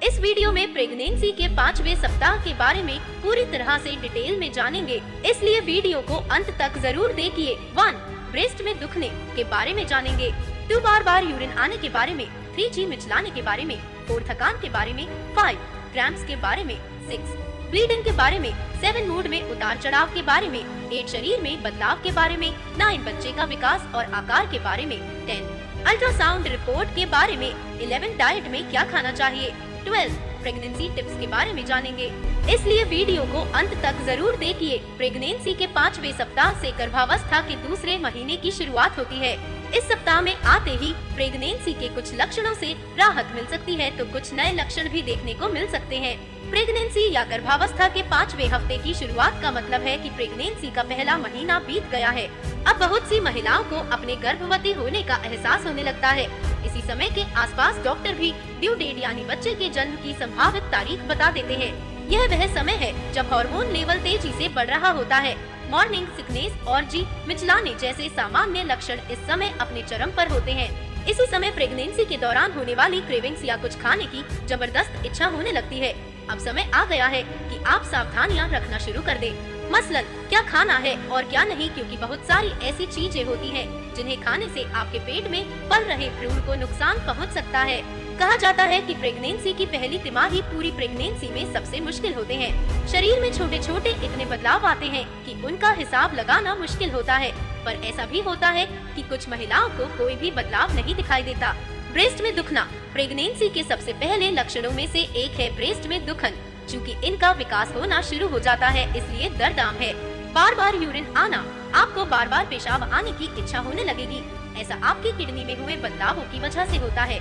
इस वीडियो में प्रेगनेंसी के 5वें सप्ताह के बारे में पूरी तरह से डिटेल में जानेंगे, इसलिए वीडियो को अंत तक जरूर देखिए। 1. ब्रेस्ट में दुखने के बारे में जानेंगे। 2. बार बार यूरिन आने के बारे में। 3. मिचलाने के बारे में। 4. थकान के बारे में। 5. क्रैम्प्स के बारे में। 6. ब्लीडिंग के बारे में। 7. मूड में उतार चढ़ाव के बारे में। 8. शरीर में बदलाव के बारे में। 9. बच्चे का विकास और आकार के बारे में। 10. अल्ट्रासाउंड रिपोर्ट के बारे में। 11. डाइट में क्या खाना चाहिए। 12. प्रेगनेंसी टिप्स के बारे में जानेंगे, इसलिए वीडियो को अंत तक जरूर देखिए। प्रेगनेंसी के 5वें सप्ताह से गर्भावस्था के दूसरे महीने की शुरुआत होती है। इस सप्ताह में आते ही प्रेगनेंसी के कुछ लक्षणों से राहत मिल सकती है, तो कुछ नए लक्षण भी देखने को मिल सकते हैं। प्रेगनेंसी या गर्भावस्था के 5वें हफ्ते की शुरुआत का मतलब है कि प्रेगनेंसी का पहला महीना बीत गया है। अब बहुत सी महिलाओं को अपने गर्भवती होने का एहसास होने लगता है। इसी समय के आसपास डॉक्टर भी ड्यू डेट यानी बच्चे के जन्म की संभावित तारीख बता देते हैं। यह वह समय है जब हार्मोन लेवल तेजी से बढ़ रहा होता है। मॉर्निंग सिकनेस और मिचलाने जैसे सामान्य लक्षण इस समय अपने चरम पर होते हैं। इसी समय प्रेगनेंसी के दौरान होने वाली क्रेविंग्स या कुछ खाने की जबरदस्त इच्छा होने लगती है। अब समय आ गया है कि आप सावधानियां रखना शुरू कर दें। मसलन क्या खाना है और क्या नहीं, क्योंकि बहुत सारी ऐसी चीजें होती हैं जिन्हें खाने से आपके पेट में पल रहे भ्रूण को नुकसान पहुंच सकता है। कहा जाता है कि प्रेगनेंसी की पहली तिमाही पूरी प्रेगनेंसी में सबसे मुश्किल होते हैं। शरीर में छोटे छोटे इतने बदलाव आते हैं कि उनका हिसाब लगाना मुश्किल होता है, पर ऐसा भी होता है कि कुछ महिलाओं को कोई भी बदलाव नहीं दिखाई देता। ब्रेस्ट में दुखना प्रेगनेंसी के सबसे पहले लक्षणों में से एक है। ब्रेस्ट में दुखन, चूँकि इनका विकास होना शुरू हो जाता है, इसलिए दर्द आम है। बार बार यूरिन आना, आपको बार बार पेशाब आने की इच्छा होने लगेगी। ऐसा आपकी किडनी में हुए बदलावों की वजह से होता है।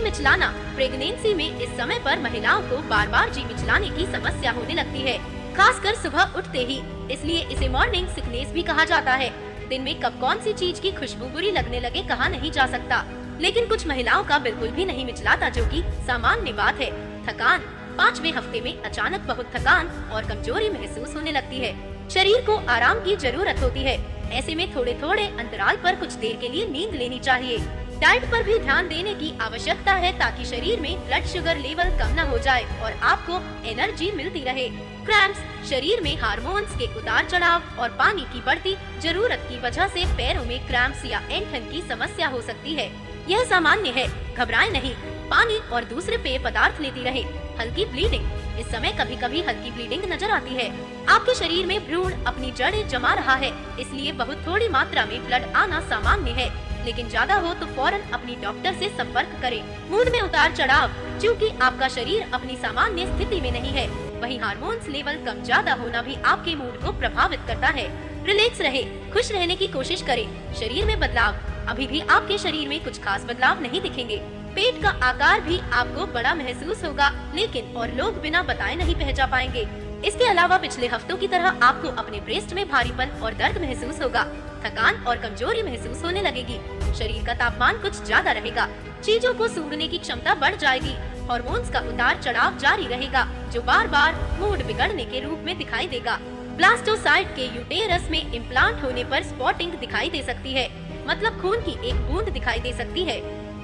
मिचलाना प्रेगनेंसी में इस समय पर महिलाओं को बार बार मिचलाने की समस्या होने लगती है, खासकर सुबह उठते ही, इसलिए इसे मॉर्निंग सिकनेस भी कहा जाता है। दिन में कब कौन सी चीज की खुशबू बुरी लगने लगे कहा नहीं जा सकता, लेकिन कुछ महिलाओं का बिल्कुल भी नहीं मिचलाता, जो कि सामान्य बात है। थकान 5वें हफ्ते में अचानक बहुत थकान और कमजोरी महसूस होने लगती है। शरीर को आराम की जरूरत होती है, ऐसे में थोड़े थोड़े अंतराल पर कुछ देर के लिए नींद लेनी चाहिए। डाइट पर भी ध्यान देने की आवश्यकता है ताकि शरीर में ब्लड शुगर लेवल कम न हो जाए और आपको एनर्जी मिलती रहे। क्रैम्प्स शरीर में हार्मोन्स के उतार चढ़ाव और पानी की बढ़ती जरूरत की वजह से पैरों में क्रैम्प्स या ऐंठन की समस्या हो सकती है। यह सामान्य है, घबराएं नहीं। पानी और दूसरे पेय पदार्थ लेती रहे। हल्की ब्लीडिंग, इस समय कभी कभी हल्की ब्लीडिंग नजर आती है। आपके शरीर में भ्रूण अपनी जड़ें जमा रहा है, इसलिए बहुत थोड़ी मात्रा में ब्लड आना सामान्य है, लेकिन ज्यादा हो तो फौरन अपनी डॉक्टर से संपर्क करें। मूड में उतार चढ़ाव, क्योंकि आपका शरीर अपनी सामान्य स्थिति में नहीं है, वहीं हार्मोन्स लेवल कम ज्यादा होना भी आपके मूड को प्रभावित करता है। रिलैक्स रहे, खुश रहने की कोशिश करें। शरीर में बदलाव, अभी भी आपके शरीर में कुछ खास बदलाव नहीं दिखेंगे। पेट का आकार भी आपको बड़ा महसूस होगा, लेकिन और लोग बिना बताए नहीं पहचान पाएंगे। इसके अलावा पिछले हफ्तों की तरह आपको अपने ब्रेस्ट में भारीपन और दर्द महसूस होगा। थकान और कमजोरी महसूस होने लगेगी। शरीर का तापमान कुछ ज्यादा रहेगा। चीजों को सूंघने की क्षमता बढ़ जाएगी। हार्मोन्स का उतार चढ़ाव जारी रहेगा, जो बार बार मूड बिगड़ने के रूप में दिखाई देगा। ब्लास्टोसाइट के यूटेरस में इम्प्लांट होने पर स्पॉटिंग दिखाई दे सकती है, मतलब खून की एक बूंद दिखाई दे सकती है।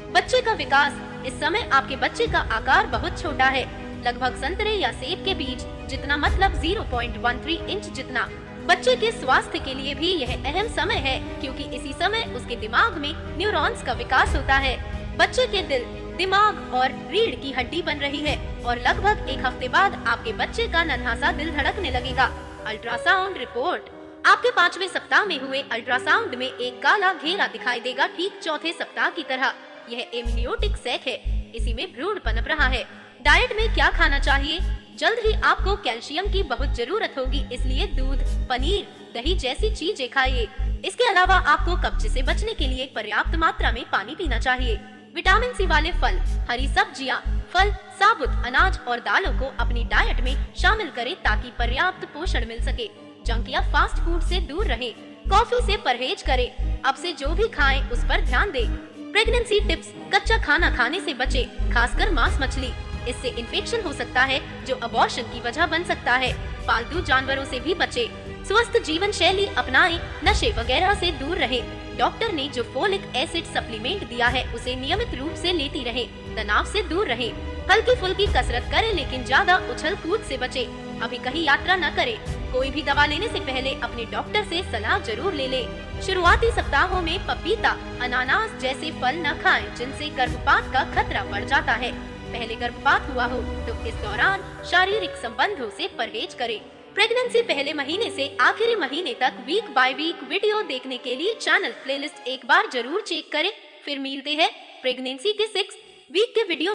बच्चे का विकास, इस समय आपके बच्चे का आकार बहुत छोटा है, लगभग संतरे या सेब के बीज जितना, मतलब 0.13 इंच जितना। बच्चे के स्वास्थ्य के लिए भी यह अहम समय है, क्योंकि इसी समय उसके दिमाग में न्यूरॉन्स का विकास होता है। बच्चे के दिल, दिमाग और रीढ़ की हड्डी बन रही है और लगभग एक हफ्ते बाद आपके बच्चे का नन्हा सा दिल धड़कने लगेगा। अल्ट्रासाउंड रिपोर्ट, आपके 5वें सप्ताह में हुए अल्ट्रासाउंड में एक काला घेरा दिखाई देगा, ठीक चौथे सप्ताह की तरह। यह एमनियोटिक सैक है, इसी में भ्रूण पनप रहा है। डाइट में क्या खाना चाहिए? जल्द ही आपको कैल्शियम की बहुत जरूरत होगी, इसलिए दूध, पनीर, दही जैसी चीजें खाइए। इसके अलावा आपको कब्ज से बचने के लिए पर्याप्त मात्रा में पानी पीना चाहिए। विटामिन सी वाले फल, हरी सब्जियां, फल, साबुत अनाज और दालों को अपनी डाइट में शामिल करें ताकि पर्याप्त पोषण मिल सके। जंक या फास्ट फूड से दूर रहें। कॉफी से परहेज करें। अब से जो भी खाएं उस पर ध्यान दें। प्रेगनेंसी टिप्स, कच्चा खाना खाने से बचें, खासकर मांस मछली, इससे इन्फेक्शन हो सकता है जो अबॉर्शन की वजह बन सकता है। पालतू जानवरों से भी बचें। स्वस्थ जीवन शैली अपनाएं, नशे वगैरह से दूर रहें। डॉक्टर ने जो फोलिक एसिड सप्लीमेंट दिया है उसे नियमित रूप से लेती रहें। तनाव से दूर रहें। हल्की फुल्की कसरत करें लेकिन ज्यादा उछल कूद से बचे। अभी कहीं यात्रा न करें। कोई भी दवा लेने से पहले अपने डॉक्टर से सलाह जरूर ले ले। शुरुआती सप्ताहों में पपीता, अनानास जैसे फल न खाएं, जिनसे गर्भपात का खतरा बढ़ जाता है। पहले गर्भपात हुआ हो तो इस दौरान शारीरिक संबंधों से परहेज करें। प्रेगनेंसी पहले महीने से आखिरी महीने तक वीक बाय वीक वीडियो देखने के लिए चैनल प्लेलिस्ट एक बार जरूर चेक करें। फिर मिलते हैं प्रेगनेंसी के 6 वीक के वीडियो।